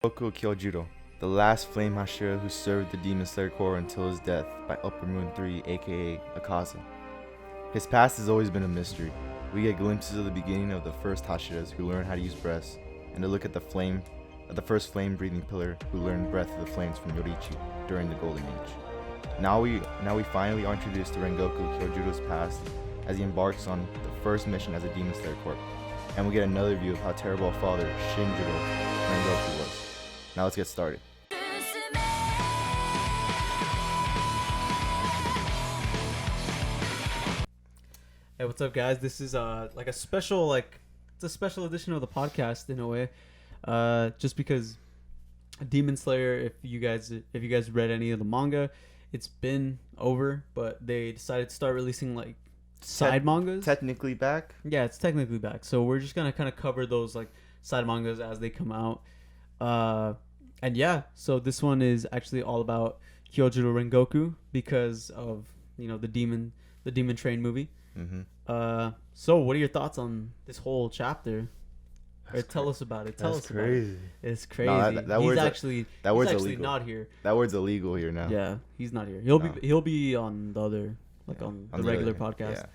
Rengoku Kyojuro, the last flame Hashira who served the Demon Slayer Corps until his death by Upper Moon 3, aka Akaza. His past has always been a mystery. We get glimpses of the beginning of the first Hashiras who learned how to use breaths, and a look at the first flame-breathing pillar who learned breath of the flames from Yorichi during the Golden Age. Now we finally are introduced to Rengoku Kyojuro's past as he embarks on the first mission as a Demon Slayer Corps, and we get another view of how terrible a father Shinjiro Rengoku was. Now let's get started. Hey, what's up, guys? This is it's a special edition of the podcast in a way. Just because Demon Slayer, if you guys read any of the manga, it's been over, but they decided to start releasing like side mangas. Technically back. Yeah, it's technically back. So we're just gonna kind of cover those like side mangas as they come out. And yeah, so this one is actually all about Kyojuro Rengoku because of the Demon Train movie. Mm-hmm. So what are your thoughts on this whole chapter? Tell us about it. Tell us crazy. about it. It's crazy. No, he's actually illegal. not here. That word's illegal here now. Yeah, he's not here. He'll be on the other on the regular podcast.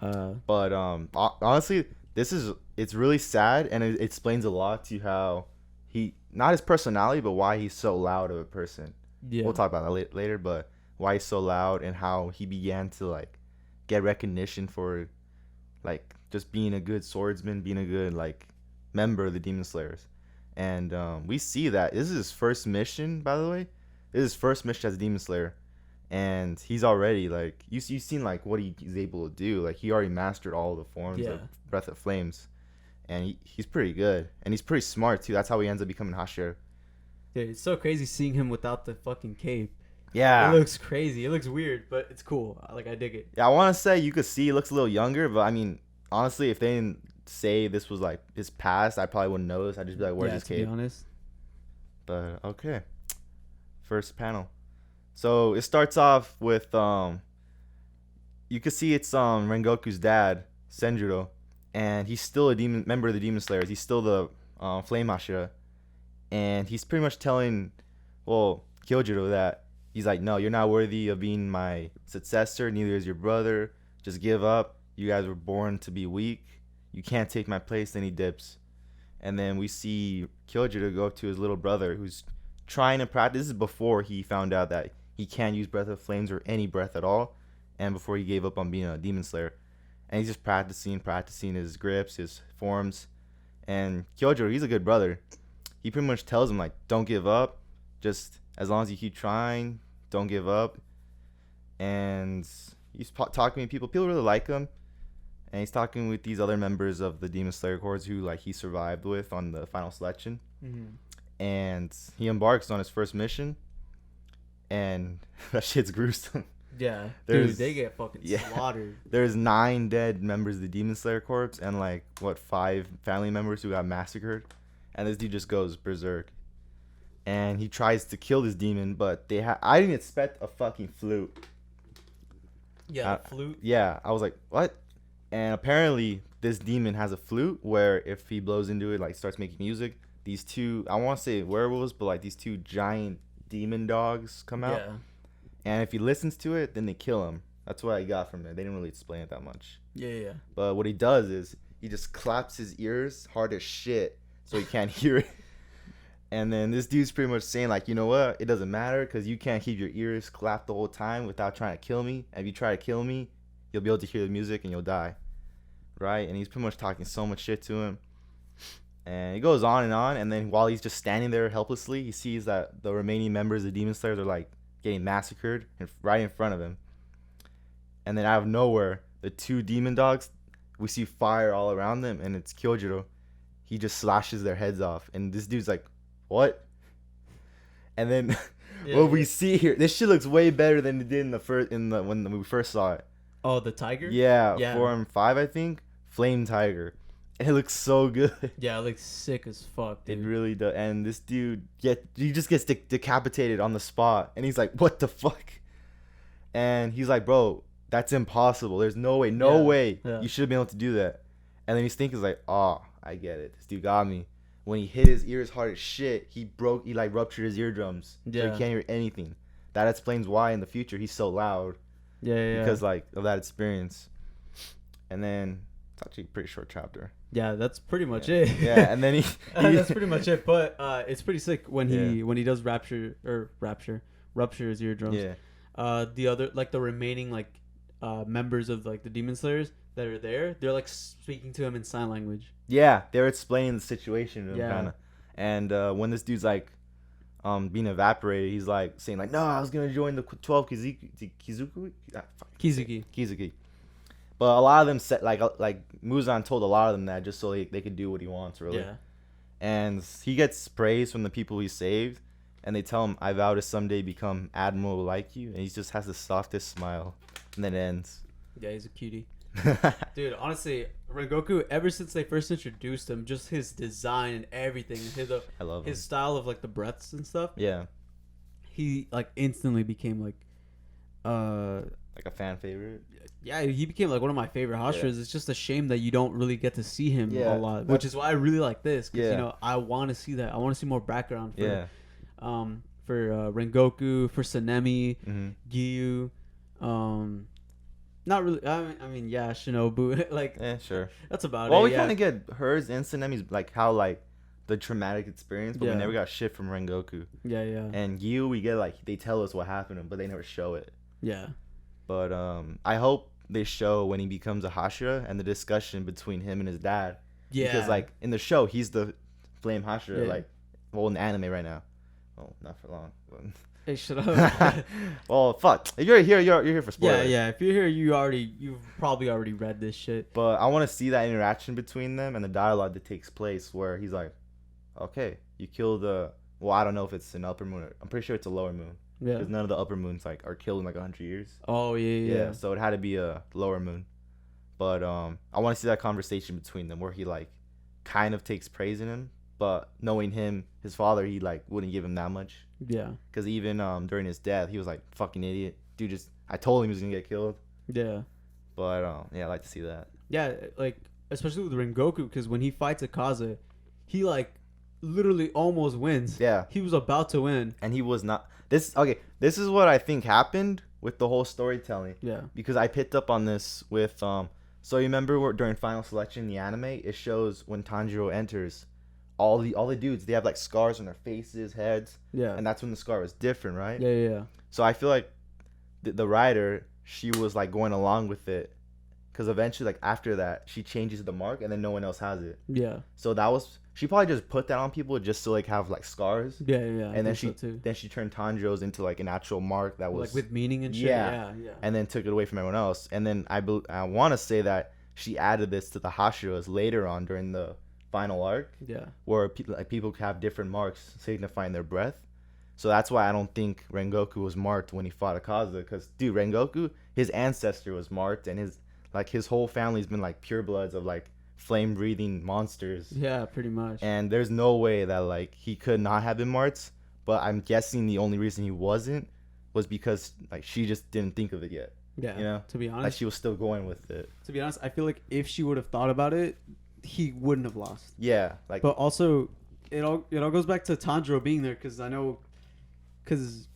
Yeah. But honestly, it's really sad, and it explains a lot to how he, not his personality, but why he's so loud of a person. Yeah. We'll talk about that later, but why he's so loud and how he began to like get recognition for like just being a good swordsman, being a good like member of the Demon Slayers. And we see that this is his first mission, by the way. This is his first mission as a Demon Slayer, and he's already like you've seen like what he's able to do. Like he already mastered all the forms of Breath of Flames, and he's pretty good, and he's pretty smart too. That's how he ends up becoming Hashira. Dude, it's so crazy seeing him without the fucking cape. Yeah, it looks crazy. It looks weird, but it's cool. I dig it. Yeah, I want to say you could see he looks a little younger, but I mean, honestly, if they didn't say this was like his past, I probably wouldn't notice. I'd just be like, where's his cape? To be honest. But okay, first panel. So it starts off with you can see it's Rengoku's dad, Senjuro, and he's still a member of the Demon Slayers. He's still the Flame Hashira, and he's pretty much telling Kyojuro that he's like, no, you're not worthy of being my successor. Neither is your brother. Just give up. You guys were born to be weak. You can't take my place. Then he dips. And then we see Kyojuro go up to his little brother who's trying to practice. This is before he found out that he can't use Breath of Flames or any breath at all. And before he gave up on being a Demon Slayer. And he's just practicing his grips, his forms. And Kyojuro, he's a good brother. He pretty much tells him, like, don't give up. Just as long as you keep trying, don't give up. And he's talking to people. People really like him. And he's talking with these other members of the Demon Slayer Corps who like he survived with on the final selection. Mm-hmm. And he embarks on his first mission. And that shit's gruesome. Yeah, dude, they get fucking slaughtered. There's 9 dead members of the Demon Slayer Corps and like 5 family members who got massacred. And this dude just goes berserk. And he tries to kill this demon, but I didn't expect a fucking flute. Yeah, flute. Yeah, I was like, what? And apparently this demon has a flute where if he blows into it, like starts making music, these two, I want to say werewolves, but like these 2 giant demon dogs come out. Yeah. And if he listens to it, then they kill him. That's what I got from it. They didn't really explain it that much. Yeah. But what he does is he just claps his ears hard as shit so he can't hear it. And then this dude's pretty much saying, like, you know what? It doesn't matter because you can't keep your ears clapped the whole time without trying to kill me. And if you try to kill me, you'll be able to hear the music and you'll die. Right? And he's pretty much talking so much shit to him. And it goes on. And then while he's just standing there helplessly, he sees that the remaining members of the Demon Slayers are, like, getting massacred right in front of him. And then out of nowhere, the 2 demon dogs, we see fire all around them. And it's Kyojuro. He just slashes their heads off. And this dude's like, what? And then what we see here, this shit looks way better than it did when we first saw it. Oh, the tiger? Yeah. Form 5, I think. Flame Tiger. It looks so good. Yeah, it looks sick as fuck, dude. It really does. And this dude, he just gets decapitated on the spot. And he's like, what the fuck? And he's like, bro, that's impossible. There's no way. No way. You should have been able to do that. And then he's thinking, like, oh, I get it. This dude got me. when he hit his ears hard as shit, he like ruptured his eardrums. So Yeah. he can't hear anything. That explains why in the future he's so loud. Yeah. Because like of that experience. And then it's actually a pretty short chapter. Yeah, that's pretty much it. Yeah, and then he that's pretty much it. But it's pretty sick when he does rupture his eardrums. Yeah. The other like the remaining like members of like the Demon Slayers that are there, they're like speaking to him in sign language. Yeah, they're explaining the situation to him Yeah. kind of. And when this dude's like being evaporated, he's like saying like, no, I was gonna join the 12 Kizuki. But a lot of them said like Muzan told a lot of them that just so they could do what he wants, really. Yeah. And he gets praise from the people he saved, and they tell him, I vow to someday become admiral like you, and he just has the softest smile, and then it ends. Yeah, he's a cutie. Dude, honestly, Rengoku, ever since they first introduced him, just his design and everything, I love his him. style of like the breaths and stuff, Yeah, he like instantly became like like a fan favorite. yeah, he became like one of my favorite Hashiras. Yeah. It's just a shame that you don't really get to see him Yeah, a lot, which is why I really like this, because Yeah. you know, I want to see that. I want to see more background for Yeah. for Rengoku, for Sanemi, Mm-hmm. Giyu, not really. I mean, yeah, Shinobu. Like, Yeah, sure. that's about Well, it. we Yeah. kind of get hers and Tsunemi's like how like the traumatic experience, but Yeah. we never got shit from Rengoku. Yeah. And Gyu, we get like they tell us what happened to him, but they never show it. Yeah. But I hope they show when he becomes a Hashira and the discussion between him and his dad. Yeah. Because like in the show, he's the flame Hashira, Yeah. like well in the anime right now. Well, not for long. Hey, shut up. Well, fuck. If you're here, you're here for spoilers. Yeah. If you're here, you've probably already read this shit. But I want to see that interaction between them and the dialogue that takes place where he's like, okay, you killed the. Well, I don't know if it's an upper moon. I'm pretty sure it's a lower moon. Yeah. Because none of the upper moons like are killed in like 100 years. Oh yeah. So it had to be a lower moon. But I want to see that conversation between them where he like kind of takes praise in him, but knowing him, his father, he like wouldn't give him that much. Yeah. Because even during his death, he was like, fucking idiot. Dude, I told him he was going to get killed. Yeah. But yeah, I'd like to see that. Yeah, like especially with Rengoku, because when he fights Akaza, he like literally almost wins. Yeah. He was about to win. And he was not. This is what I think happened with the whole storytelling. Yeah. Because I picked up on this with so you remember during Final Selection in the anime, it shows when Tanjiro enters, all the dudes, they have like scars on their faces, heads, Yeah. and that's when the scar was different, right? Yeah. So I feel like the writer, she was like going along with it, because eventually like after that she changes the mark and then no one else has it. Yeah. So that was, she probably just put that on people just to like have like scars. Yeah. And then she turned Tanjiro's into like an actual mark that was like with meaning and shit. Yeah. Yeah. and then took it away from everyone else. And then I want to say that she added this to the Hashiras later on during the final arc, Yeah. where people have different marks signifying their breath. So that's why I don't think Rengoku was marked when he fought Akaza, because dude, Rengoku, his ancestor was marked, and his whole family's been like purebloods of like flame breathing monsters. Yeah, pretty much. And there's no way that like he could not have been marked. But I'm guessing the only reason he wasn't was because like she just didn't think of it yet. Yeah. You know, To be honest. like she was still going with it. To be honest, I feel like if she would have thought about it, he wouldn't have lost. Yeah, like. But also, it all goes back to Tanjiro being there, because I know, because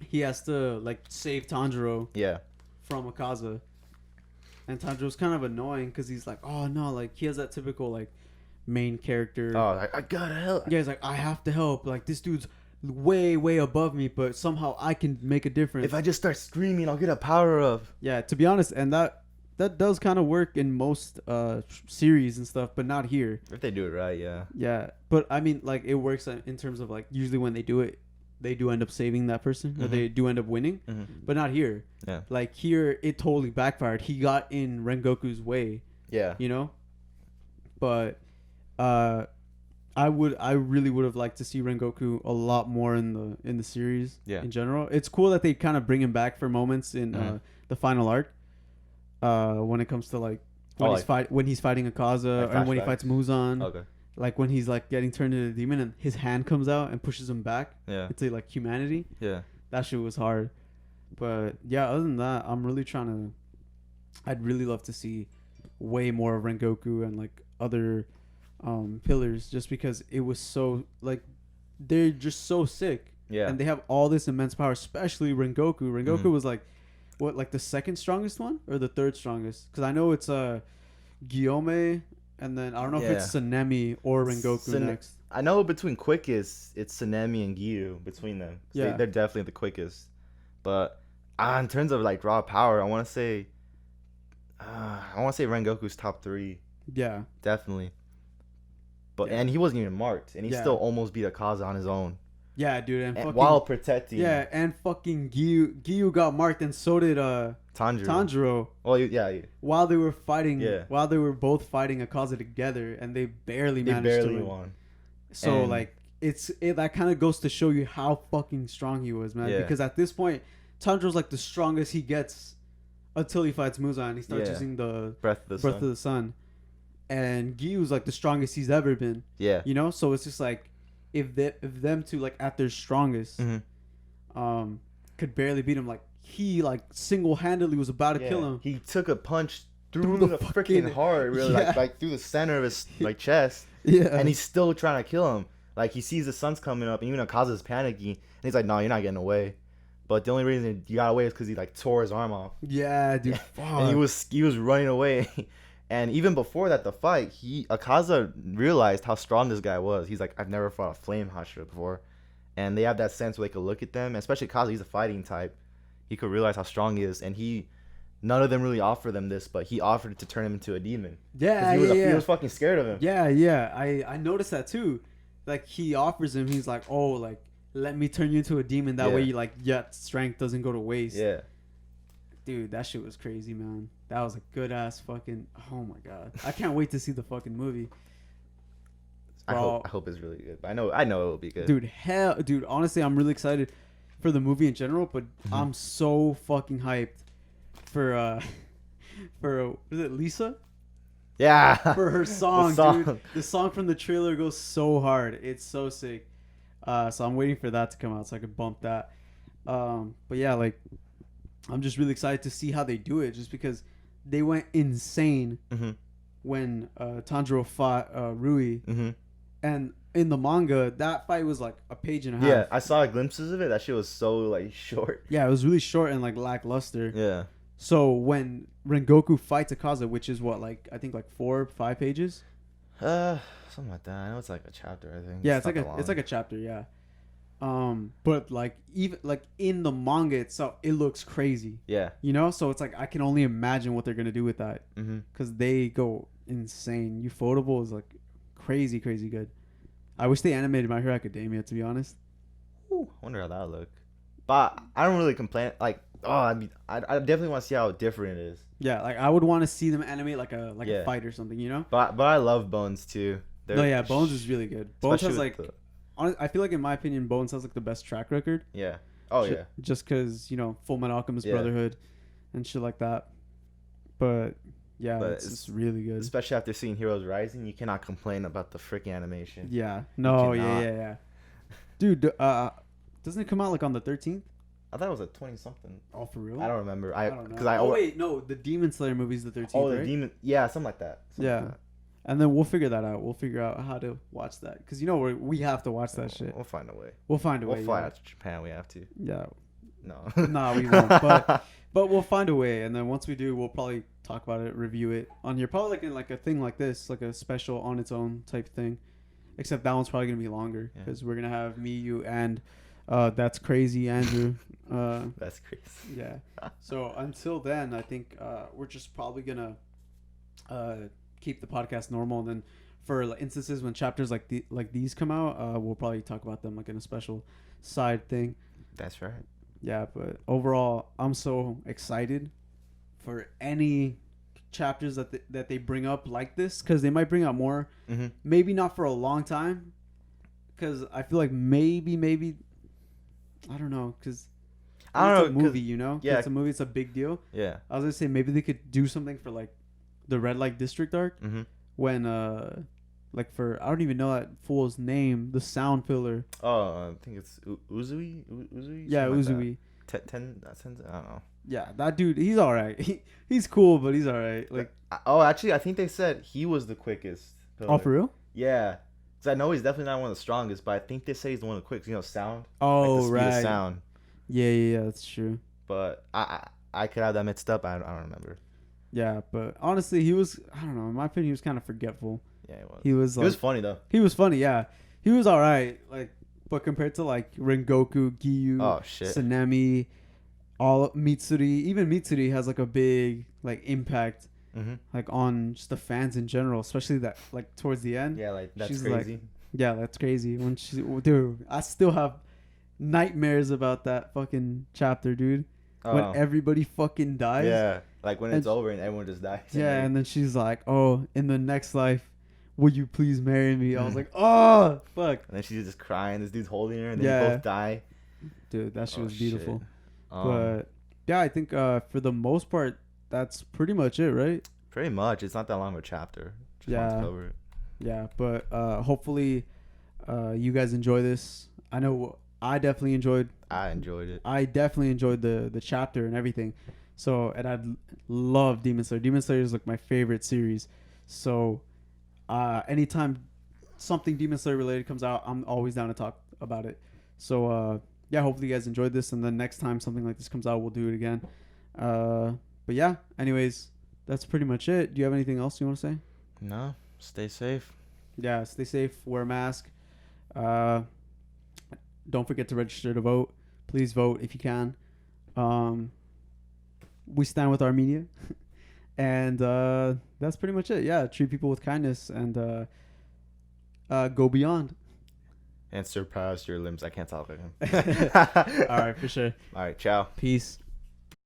he has to like save Tanjiro Yeah. from Akaza, and Tanjiro's kind of annoying because he's like, oh no, like he has that typical like main character. Oh, I gotta help. Yeah, he's like, I have to help. Like this dude's way above me, but somehow I can make a difference. If I just start screaming, I'll get a power of. Yeah, to be honest, and that does kind of work in most series and stuff, but not here. If they do it right, yeah. Yeah, but I mean, like it works in terms of like usually when they do it, they do end up saving that person, or they do end up winning, but not here. Yeah. Like here, it totally backfired. He got in Rengoku's way, Yeah. you know. But I really would have liked to see Rengoku a lot more in the series. Yeah. In general, it's cool that they kind of bring him back for moments in the final arc. When it comes to like when he's fighting Akaza, like and when he flashbacks? fights Muzan. Okay. Like when he's like getting turned into a demon and his hand comes out and pushes him back Yeah. into like humanity. Yeah. That shit was hard. But yeah, other than that, I'd really love to see way more of Rengoku and like other pillars, just because it was so like they're just so sick. Yeah. And they have all this immense power, especially Rengoku. Rengoku Mhm. was like, what, like the second strongest one or the third strongest? Because I know it's Guillaume, and then I don't know if it's Sanemi or Rengoku next. I know between quickest, it's Tsunemi and Gyu between them. So Yeah. they're definitely the quickest. But in terms of like raw power, I want to say Rengoku's top 3, Yeah. definitely. But Yeah. and he wasn't even marked, and he Yeah. still almost beat Akaza on his own. Yeah, dude, and And fucking while protecting and fucking Gyu got marked, and so did Tanjiro. Tanjiro. Well, yeah. While they were fighting, Yeah. while they were both fighting Akaza together, and they barely They managed to barely win. won. So And- like that kind of goes to show you how fucking strong he was, man. Yeah. Because at this point, Tanjiro's like the strongest he gets until he fights Muzan. He starts Yeah. using the Breath of the Breath Sun. of the Sun, and Gyu's like the strongest he's ever been. Yeah. You know, so it's just like if them two like at their strongest, Mhm. could barely beat him. Like he like single handedly was about to kill him. He took a punch through Through the the freaking fucking- heart, really, Yeah. like through the center of his like chest, Yeah, and he's still trying to kill him. Like he sees the sun's coming up, and even Akaza's panicking, and he's like, "No, you're not getting away." But the only reason he got away is because he like tore his arm off, yeah, dude. and he was running away. And even before that, the fight, Akaza realized how strong this guy was. He's like, "I've never fought a flame Hashira before," and they have that sense where they could look at them, especially Akaza. He's a fighting type. He could realize how strong he is, and none of them really offer them this, but he offered it to turn him into a demon. 'Cause Yeah, he yeah. was fucking scared of him. Yeah. I noticed that too. Like he offers him, he's like, "Oh, like let me turn you into a demon. That Yeah. way, like strength doesn't go to waste." Yeah. Dude, that shit was crazy, man. That was a good ass fucking. Oh my god, I can't wait to see the fucking movie. I Bro. hope it's really good. I know it will be good. Dude, honestly, I'm really excited for the movie in general, but I'm so fucking hyped for was it Lisa? Yeah. For her song, song. dude. The song from the trailer goes so hard. It's so sick. So I'm waiting for that to come out so I can bump that. But yeah, like I'm just really excited to see how they do it, just because they went insane Mhm. when Tanjiro fought Rui, Mhm. and in the manga that fight was like a page and a half. Yeah, I saw glimpses of it. That shit was so like short. Yeah, it was really short and like lackluster. Yeah. So when Rengoku fights Akaza, which is what, like I think like 4 or 5 pages. Something like that. I know it's like a chapter. I think. Yeah, not that it's long. like a chapter. Yeah. But like even like in the manga itself, it looks crazy. Yeah. You know, so it's like I can only imagine what they're gonna do with that, Mhm. because they go insane. Ufotable is like crazy good. I wish they animated My Hero Academia, to be honest. Ooh, I wonder how that look. But I don't really complain. Like, I mean, I definitely want to see how different it is. Yeah, like I would want to see them animate like a Yeah. fight or something, you know? But I love Bones too. No, yeah, Bones is really good. Bones has especially with like, I feel like in my opinion, Bones has like the best track record. yeah. Oh Ju- yeah. Just because, you know, Full Metal Alchemist Yeah. Brotherhood and shit like that. But yeah, But it's it's- just really good. Especially after seeing Heroes Rising, you cannot complain about the freaking animation. Yeah. No, cannot. yeah. Dude, doesn't it come out like on the 13th? I thought it was a 20 something. Oh, for real? I don't remember. I don't know. Because I Oh, wait, no, the Demon Slayer movie's the 13th, Oh, the right? demon. Yeah, something like that. Yeah. And then we'll figure that out. We'll figure out how to watch that. Because, you know, we have to watch that shit. We'll find a way. We'll find a We'll way. fly Yeah. out to Japan. We have to. Yeah. No. Nah, we won't. But we'll find a way. And then once we do, we'll probably talk about it, review it on here. Probably like in like a thing like this, like a special on its own type thing. Except that one's probably going to be longer. Yeah. Because we're going to have me, you, and That's Crazy Andrew. That's crazy. Yeah. So until then, I think we're just probably going to keep the podcast normal. And then for like, instances when chapters like these come out, we'll probably talk about them like in a special side thing. That's right. Yeah, but overall, I'm so excited for any chapters that they bring up like this, because they might bring out more. Mm-hmm. Maybe not for a long time, because I feel like maybe I don't know, because I don't it's know, a movie, you know. yeah. It's a movie. It's a big deal. Yeah. I was gonna say maybe they could do something for like the Red Light District arc, Mm-hmm. when like for I don't even know that fool's name, the sound pillar. Oh, I think it's Uzui. Uzui. Yeah, Something like Uzui. that. Ten. I don't know. Yeah, that dude, he's all right. He's cool, but he's all right. Like, Actually, I think they said he was the quickest. oh, pillar. for real? Yeah. Because I know he's definitely not one of the strongest, but I think they say he's the one of the quickest. You know, sound. Oh, Like the speed of right. sound. Yeah, that's true. But I could have that mixed up. I don't remember. Yeah, but honestly, he was, I don't know, in my opinion, he was kind of forgetful. Yeah, it was. He was He like, was funny though. he was funny, yeah. He was all right, like, but compared to like Rengoku, Giyu, Oh shit. Tsunami, all Mitsuri, even Mitsuri has like a big like impact Mm-hmm. like on just the fans in general, especially that like towards the end. Yeah, like that's She's crazy. like, yeah, that's crazy. When she, dude, I still have nightmares about that fucking chapter, dude. When Oh. everybody fucking dies. Yeah, like when And it's over and everyone just dies. Yeah, and then she's like, "Oh, in the next life, will you please marry me?" I was Mhm. like, "Oh, fuck." And then she's just crying. This dude's holding her, and then Yeah. they both die. Dude, that shit Oh, was beautiful. shit. But yeah, I think for the most part, that's pretty much it, right? Pretty much. It's not that long of a chapter. Just Yeah. want to cover it. Yeah, but hopefully you guys enjoy this. I know I definitely enjoyed. I enjoyed it. I definitely enjoyed the chapter and everything. So, and I love Demon Slayer. Demon Slayer is like my favorite series. So, anytime something Demon Slayer related comes out, I'm always down to talk about it. So, yeah, hopefully you guys enjoyed this, and then next time something like this comes out, we'll do it again. But yeah, anyways, that's pretty much it. Do you have anything else you want to say? No, stay safe. Yeah, stay safe, wear a mask. Don't forget to register to vote. Please vote if you can. We stand with Armenia. And that's pretty much it. Yeah, treat people with kindness and go beyond. And surpass your limbs. I can't talk like him. All right, for sure. All right, ciao. Peace.